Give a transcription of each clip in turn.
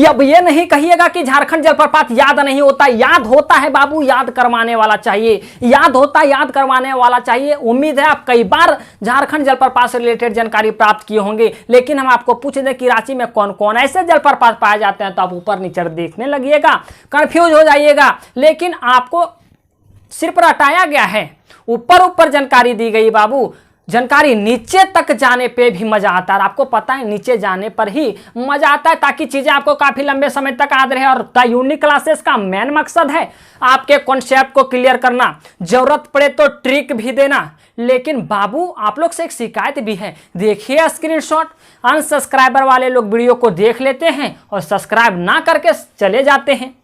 अब ये नहीं कहिएगा कि झारखंड जलप्रपात याद नहीं होता, याद होता है बाबू, याद करवाने वाला चाहिए, याद होता याद करवाने वाला चाहिए। उम्मीद है आप कई बार झारखंड जलप्रपात से रिलेटेड जानकारी प्राप्त किए होंगे, लेकिन हम आपको पूछ दें कि रांची में कौन कौन ऐसे जलप्रपात पाए जाते हैं, तो आप ऊपर नीचे देखने लगिएगा, कंफ्यूज हो जाइएगा। लेकिन आपको सिर्फ रटाया गया है, ऊपर ऊपर जानकारी दी गई बाबू, जानकारी नीचे तक जाने पे भी मजा आता है। आपको पता है नीचे जाने पर ही मजा आता है, ताकि चीजें आपको काफी लंबे समय तक याद रहे। और द यूनिक क्लासेस का मेन मकसद है आपके कॉन्सेप्ट को क्लियर करना, जरूरत पड़े तो ट्रिक भी देना। लेकिन बाबू आप लोग से एक शिकायत भी है, देखिए स्क्रीनशॉट, अनसब्सक्राइबर वाले लोग वीडियो को देख लेते हैं और सब्सक्राइब ना करके चले जाते हैं।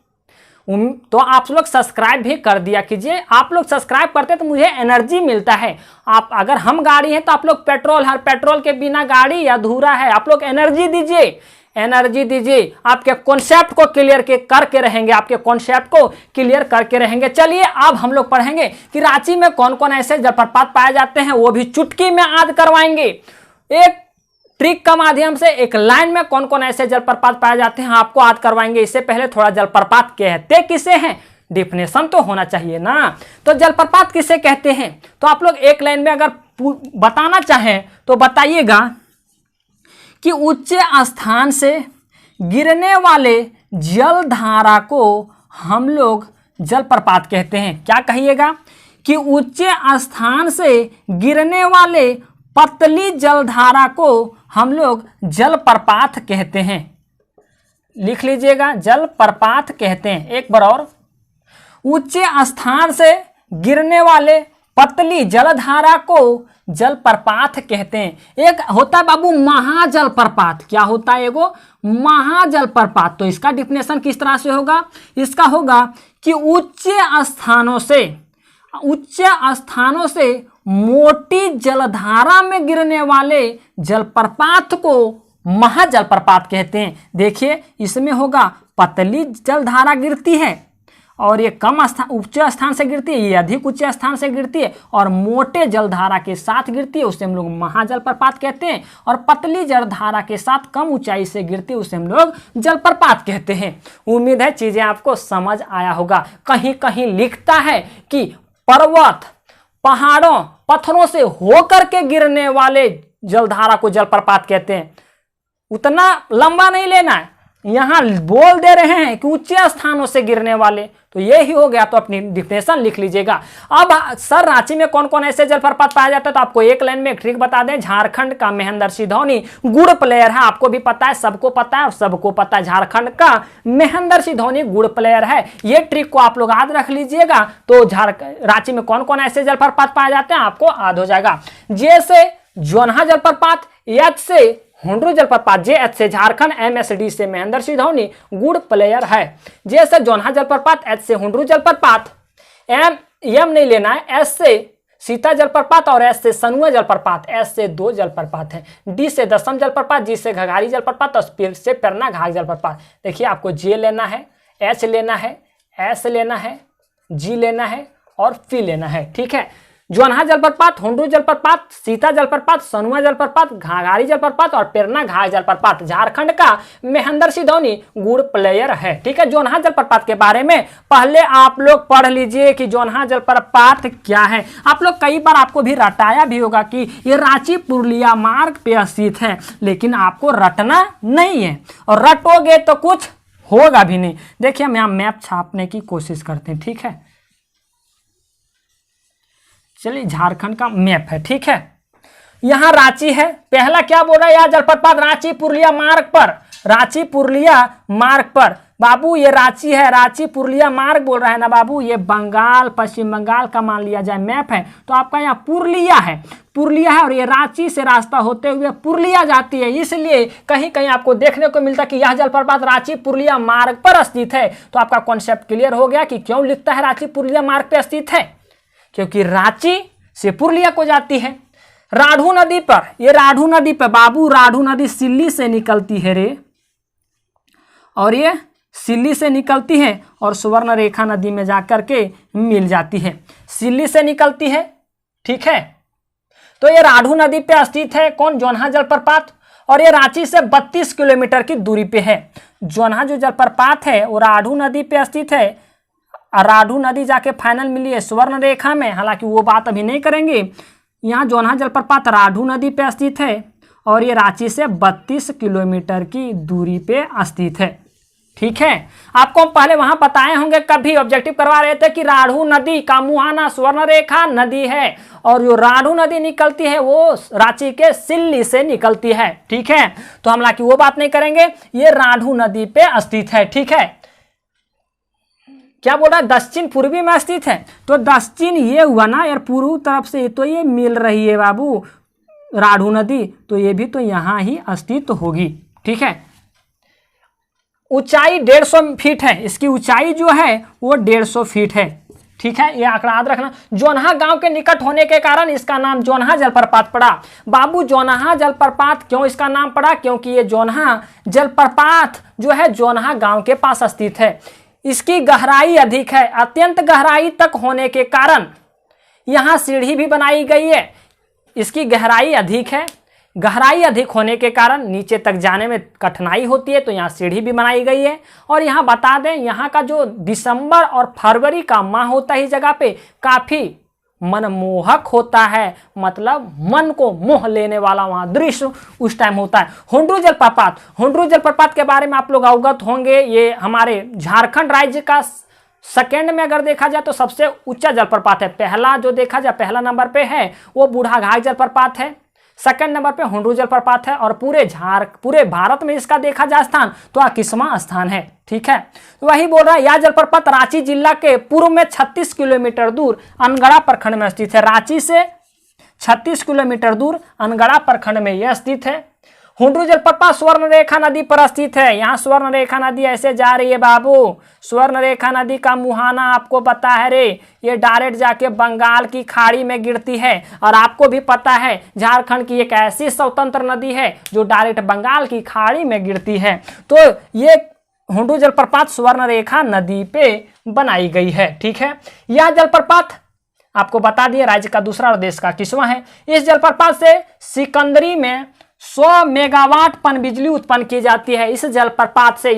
तो आप लोग सब्सक्राइब भी कर दिया कीजिए, आप लोग सब्सक्राइब करते तो मुझे एनर्जी मिलता है। आप अगर हम गाड़ी हैं तो आप लोग पेट्रोल, हर पेट्रोल के बिना गाड़ी अधूरा है। आप लोग एनर्जी दीजिए, एनर्जी दीजिए, आपके कॉन्सेप्ट को क्लियर करके रहेंगे, आपके कॉन्सेप्ट को क्लियर करके रहेंगे। चलिए अब हम लोग पढ़ेंगे कि रांची में कौन कौन ऐसे जलप्रपात पाए जाते हैं, वो भी चुटकी में याद करवाएंगे। एक ट्रिक का माध्यम से एक लाइन में कौन कौन ऐसे जलप्रपात पाए जाते हैं आपको याद करवाएंगे। इससे पहले थोड़ा जलप्रपात कहते किसे हैं, डिफिनेशन तो होना चाहिए ना। तो जलप्रपात किसे कहते हैं, तो आप लोग एक लाइन में अगर बताना चाहें तो बताइएगा कि उच्च स्थान से गिरने वाले जलधारा को हम लोग जलप्रपात कहते हैं। क्या कहिएगा कि उच्च स्थान से गिरने वाले पतली जलधारा को हम लोग जलप्रपात कहते हैं। लिख लीजिएगा, जलप्रपात कहते हैं। एक बार और, उच्च स्थान से गिरने वाले पतली जलधारा को जलप्रपात कहते हैं। एक होता है बाबू महाजलप्रपात, क्या होता है एगो महाजलप्रपात। तो इसका डिफिनेशन किस तरह से होगा, इसका होगा कि उच्च स्थानों से मोटी जलधारा में गिरने वाले जलप्रपात को महाजलप्रपात कहते हैं। देखिए इसमें होगा पतली जलधारा गिरती है और ये कम स्थान, उच्च स्थान से गिरती है, ये अधिक उच्च स्थान से गिरती है, और मोटे जलधारा के साथ गिरती है, उसे हम लोग महाजलप्रपात कहते हैं। और पतली जलधारा के साथ कम ऊंचाई से गिरती है, उसे हम लोग जलप्रपात कहते हैं। उम्मीद है चीजें आपको समझ आया होगा। कहीं कहीं लिखता है कि पर्वत, पहाड़ों, पत्थरों से होकर के गिरने वाले जलधारा को जलप्रपात कहते हैं। उतना लंबा नहीं लेना है, यहां बोल दे रहे हैं कि उच्च स्थानों से गिरने वाले, तो ये ही हो गया। तो अपनी डिफिनेशन लिख लीजिएगा। अब सर रांची में कौन कौन ऐसे जलप्रपात पाया जाता है, तो आपको एक लाइन में एक ट्रिक बता दें। झारखंड का महेंद्र सिंह गुड़ प्लेयर है, आपको भी पता है, सबको पता है, और सबको पता है झारखंड का महेंद्र सिंह गुड़ प्लेयर है। ये ट्रिक को आप लोग याद रख लीजिएगा, तो रांची में कौन कौन ऐसे जलप्रपात पाए जाते हैं आपको याद हो जाएगा। जैसे जोन्हा जलप्रपात, एच से हुंड्रू जलप्रपात, जे एच से झारखंड, MSD से महेंद्र सिंह गुड़ प्लेयर है। जैसे जोन्हा जलप्रपात, एच से हुंड्रू जलप्रपात, एम नहीं लेना है, एस से सीता जलप्रपात और एस से सनुआ जलप्रपात, एस से 2 जलप्रपात है, डी से दसम जलप्रपात, जी से घगारी जलप्रपात और पी से पेरना घाघ जलप्रपात। देखिए आपको जे लेना है, एच लेना है, एस लेना है, जी लेना है और पी लेना है। ठीक है, जोन्हा जलप्रपात, हुंड्रू जलप्रपात, सीता जलप्रपात, सनुआ जलप्रपात, घाघारी जलप्रपात और पेरना घाघ जलप्रपात झारखंड का महेंद्र सिंह गुड़ प्लेयर है। ठीक है, जोन्हा जलप्रपात के बारे में पहले आप लोग पढ़ लीजिए कि जोन्हा जलप्रपात क्या है। आप लोग कई बार आपको भी रटाया भी होगा कि ये रांची पुरुलिया मार्ग पे स्थित है, लेकिन आपको रटना नहीं है, और रटोगे तो कुछ होगा भी नहीं। देखिए हम यहाँ मैप छापने की कोशिश करते हैं। ठीक है, चलिए झारखंड का मैप है। ठीक है, यहां रांची है, पहला क्या बोल रहा है, यह जलप्रपात रांची पुरुलिया मार्ग पर, रांची पुरुलिया मार्ग पर। बाबू ये रांची है, रांची पुरुलिया मार्ग बोल रहा है ना बाबू, ये बंगाल, पश्चिम बंगाल का मान लिया जाए मैप है, तो आपका यहाँ पुरुलिया है, पुरुलिया है, और ये रांची से रास्ता होते हुए पुरुलिया जाती है। इसलिए कहीं कहीं आपको देखने को मिलता है कि यह जलप्रपात रांची पुरुलिया मार्ग पर स्थित है। तो आपका कॉन्सेप्ट क्लियर हो गया कि क्यों लिखता है रांची पुरुलिया मार्ग पर स्थित है, क्योंकि रांची से पुरुलिया को जाती है। राढ़ू नदी पर, ये राढ़ू नदी पर बाबू, राढ़ू नदी सिल्ली से निकलती है रे, और ये सिल्ली से निकलती है और सुवर्ण रेखा नदी में जाकर के मिल जाती है, सिल्ली से निकलती है। ठीक है, तो ये राढ़ू नदी पे स्थित है कौन, जोन्हा जलप्रपात। और ये रांची से 32 किलोमीटर की दूरी पे है। जोन्हा जो जलप्रपात है वो राढ़ू नदी पे स्थित है। राढ़ू नदी जाके फाइनल मिली है स्वर्ण रेखा में, हालांकि वो बात अभी नहीं करेंगे। यहाँ जोन्हा जलप्रपात राढ़ू नदी पे स्थित है और ये रांची से 32 किलोमीटर की दूरी पे स्थित है। ठीक है, आपको हम पहले वहां बताए होंगे, कभी ऑब्जेक्टिव करवा रहे थे कि राढ़ू नदी का मुहाना स्वर्ण रेखा नदी है और जो राढ़ू नदी निकलती है वो रांची के सिल्ली से निकलती है। ठीक है, तो हम हालांकि वो बात नहीं करेंगे, ये राढ़ू नदी पे स्थित है। ठीक है, क्या बोल रहा है, दक्षिण पूर्वी में स्थित है, तो दक्षिण ये हुआ ना यार, पूर्व तरफ से तो ये मिल रही है बाबू राढ़ू नदी, तो ये भी तो यहाँ ही स्थित होगी। ठीक है, ऊंचाई 150 फीट है, इसकी ऊंचाई जो है वो 150 फीट है। ठीक है, ये आंकड़ा याद रखना। जोन्हा गांव के निकट होने के कारण इसका नाम जोन्हा जलप्रपात पड़ा। बाबू जोन्हा जलप्रपात क्यों इसका नाम पड़ा, क्योंकि ये जोन्हा जलप्रपात जो है जोन्हा गांव के पास स्थित है। इसकी गहराई अधिक है, अत्यंत गहराई तक होने के कारण यहाँ सीढ़ी भी बनाई गई है। इसकी गहराई अधिक है, गहराई अधिक होने के कारण नीचे तक जाने में कठिनाई होती है, तो यहाँ सीढ़ी भी बनाई गई है। और यहाँ बता दें, यहाँ का जो दिसंबर और फरवरी का माह होता है इस जगह पे काफ़ी मनमोहक होता है, मतलब मन को मोह लेने वाला वहाँ दृश्य उस टाइम होता है। हुंड्रू जलप्रपात, हुंड्रू जलप्रपात के बारे में आप लोग अवगत होंगे, ये हमारे झारखंड राज्य का सेकेंड में अगर देखा जाए तो सबसे ऊंचा जलप्रपात है। पहला जो देखा जाए पहला नंबर पे है वो बूढ़ाघाट जलप्रपात है, सेकंड नंबर पे हुंड्रू जलप्रपात है, और पूरे भारत में इसका देखा जाए स्थान तो 21वां स्थान है। ठीक है, वही बोल रहा है, यह जलप्रपात रांची जिला के पूर्व में 36 किलोमीटर दूर अनगढ़ा प्रखंड में स्थित है। रांची से 36 किलोमीटर दूर अनगढ़ा प्रखंड में यह स्थित है। हुंड्रू जलप्रपात स्वर्ण रेखा नदी पर स्थित है। यहाँ स्वर्ण रेखा नदी ऐसे जा रही है बाबू, स्वर्ण रेखा नदी का मुहाना आपको पता है रे, ये डायरेक्ट जाके बंगाल की खाड़ी में गिरती है। और आपको भी पता है झारखंड की एक ऐसी स्वतंत्र नदी है जो डायरेक्ट बंगाल की खाड़ी में गिरती है। तो ये हुंड्रू जलप्रपात स्वर्ण रेखा नदी पे बनाई गई है। ठीक है, यह जलप्रपात आपको बता दिए राज्य का दूसरा और देश का 21वां है। इस जलप्रपात से सिकंदरी में 100 मेगावाट पन बिजली उत्पन्न की जाती है। इस जलप्रपात से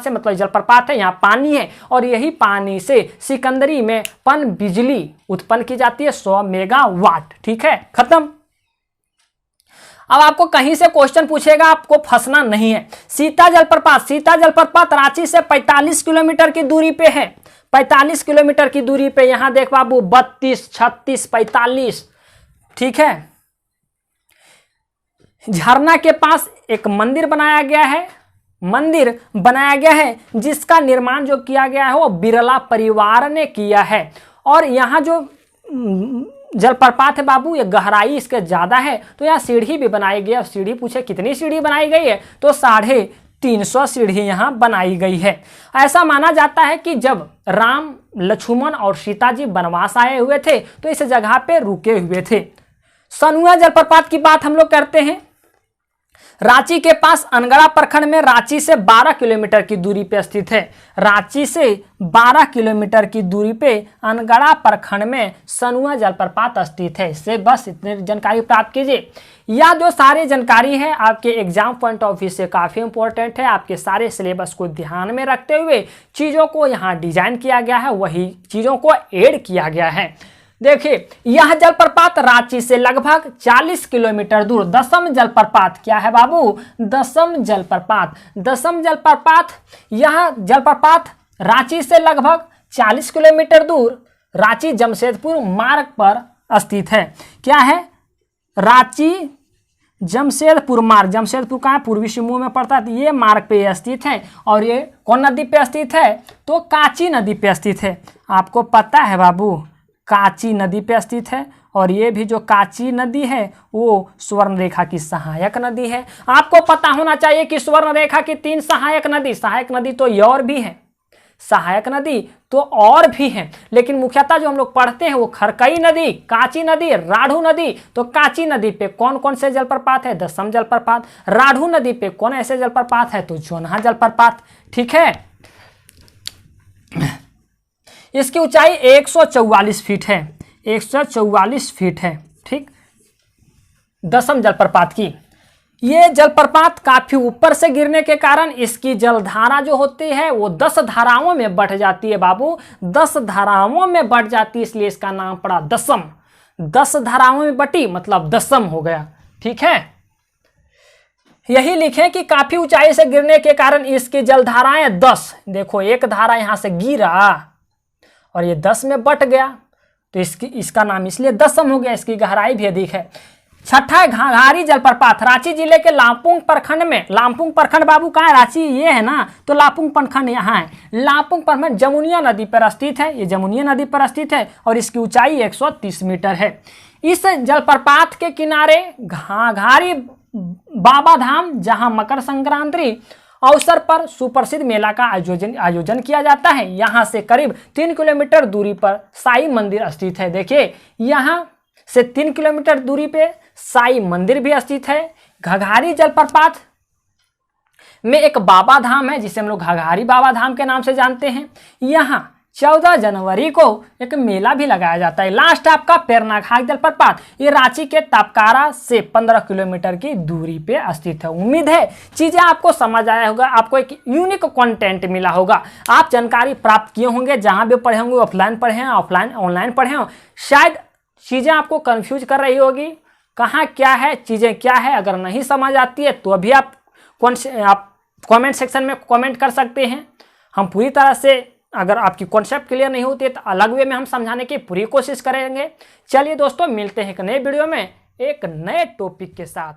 मतलब जलप्रपात है, यहाँ पानी है और यही पानी से सिकंदरी में पन बिजली उत्पन्न की जाती है 100 मेगावाट। ठीक है, खत्म। अब आपको कहीं से क्वेश्चन पूछेगा, आपको फंसना नहीं है। सीता जलप्रपात रांची से 45 किलोमीटर की दूरी पे है। 45 किलोमीटर की दूरी पे यहाँ देख बाबू 32, 36, 45। ठीक है, झरना के पास एक मंदिर बनाया गया है जिसका निर्माण जो किया गया है वो बिरला परिवार ने किया है। और यहाँ जो जलप्रपात है बाबू, ये गहराई इसके ज़्यादा है, तो यहाँ सीढ़ी भी बनाई गई है। सीढ़ी पूछे कितनी सीढ़ी बनाई गई है, तो 350 सीढ़ी यहाँ बनाई गई है। ऐसा माना जाता है कि जब राम, लक्ष्मण और सीता जी वनवास आए हुए थे तो इस जगह पे रुके हुए थे। सनुआ जलप्रपात की बात हम लोग करते हैं। रांची के पास अनगढ़ा प्रखंड में रांची से 12 किलोमीटर की दूरी पे स्थित है। रांची से 12 किलोमीटर की दूरी पे अनगढ़ा प्रखंड में सनुआ जलप्रपात स्थित है। इससे बस इतनी जानकारी प्राप्त कीजिए। यह जो सारी जानकारी है आपके एग्जाम पॉइंट ऑफ व्यू से काफ़ी इंपॉर्टेंट है। आपके सारे सिलेबस को ध्यान में रखते हुए चीज़ों को यहाँ डिजाइन किया गया है, वही चीज़ों को ऐड किया गया है। देखिए, यह जलप्रपात रांची से लगभग 40 किलोमीटर दूर दसम जलप्रपात, क्या है बाबू, दसम जलप्रपात, यह जलप्रपात रांची से लगभग 40 किलोमीटर दूर रांची जमशेदपुर मार्ग पर स्थित है। क्या है, रांची जमशेदपुर मार्ग, जमशेदपुर कहाँ पूर्वी सिंहभूम में पड़ता है, ये मार्ग पे स्थित है। और ये कौन नदी पे स्थित है, तो कांची नदी पे स्थित है। आपको पता है बाबू, कांची नदी पे स्थित है। और ये भी जो कांची नदी है वो स्वर्ण रेखा की सहायक नदी है। आपको पता होना चाहिए कि स्वर्ण रेखा की 3 सहायक नदी तो ये और भी है, सहायक नदी तो और भी है, लेकिन मुख्यतः जो हम लोग पढ़ते हैं वो खरकई नदी, कांची नदी, राढ़ू नदी। तो कांची नदी पे कौन कौन से जलप्रपात है, दसम जलप्रपात। राढ़ू नदी पे कौन ऐसे जलप्रपात है, तो जोन्हा जलप्रपात। ठीक है, इसकी ऊंचाई 144 फीट है, 144 फीट है। ठीक, दसम जलप्रपात की ये जलप्रपात काफी ऊपर से गिरने के कारण इसकी जलधारा जो होती है वो 10 धाराओं में बढ़ जाती है बाबू, 10 धाराओं में बढ़ जाती है, इसलिए इसका नाम पड़ा दशम। 10 धाराओं में बटी मतलब दशम हो गया। ठीक है, यही लिखें कि काफी ऊंचाई से गिरने के कारण इसकी जलधाराएं 10, देखो एक धारा यहां से गिरा और ये 10 में बट गया, तो इसका नाम इसलिए दशम हो गया, इसकी गहराई भी अधिक है। छठा है घाघारी जलप्रपात, रांची जिले के लामपुंग प्रखंड में। लामपुंग प्रखंड बाबू कहाँ है? रांची ये है ना, तो लामपुंग प्रखंड यहाँ है। लामपुंग प्रखंड जमुनिया नदी पर स्थित है, ये जमुनिया नदी पर स्थित है और इसकी ऊंचाई 130 मीटर है। इस जलप्रपात के किनारे घाघारी बाबा धाम, जहां मकर संक्रांति अवसर पर सुप्रसिद्ध मेला का आयोजन किया जाता है। यहां से करीब 3 किलोमीटर दूरी पर साई मंदिर स्थित है। देखिए यहां से 3 किलोमीटर दूरी पे साई मंदिर भी स्थित है। घाघारी जलप्रपात में एक बाबा धाम है जिसे हम लोग घाघारी बाबा धाम के नाम से जानते हैं। यहाँ 14 जनवरी को एक मेला भी लगाया जाता है। लास्ट आपका पेरनाघाट जलप्रपात, ये रांची के तापकारा से 15 किलोमीटर की दूरी पे स्थित है। उम्मीद है चीजें आपको समझ आया होगा, आपको एक यूनिक कंटेंट मिला होगा, आप जानकारी प्राप्त किए होंगे। जहां भी पढ़े होंगे, ऑफलाइन पढ़े हैं, ऑनलाइन पढ़े हों, शायद चीजें आपको कंफ्यूज कर रही होगी, कहाँ क्या है, चीजें क्या है। अगर नहीं समझ आती है तो अभी आप कमेंट सेक्शन में कमेंट कर सकते हैं। हम पूरी तरह से, अगर आपकी कॉन्सेप्ट क्लियर नहीं होती है तो अलग वे में हम समझाने की पूरी कोशिश करेंगे। चलिए दोस्तों, मिलते हैं एक नए वीडियो में एक नए टॉपिक के साथ।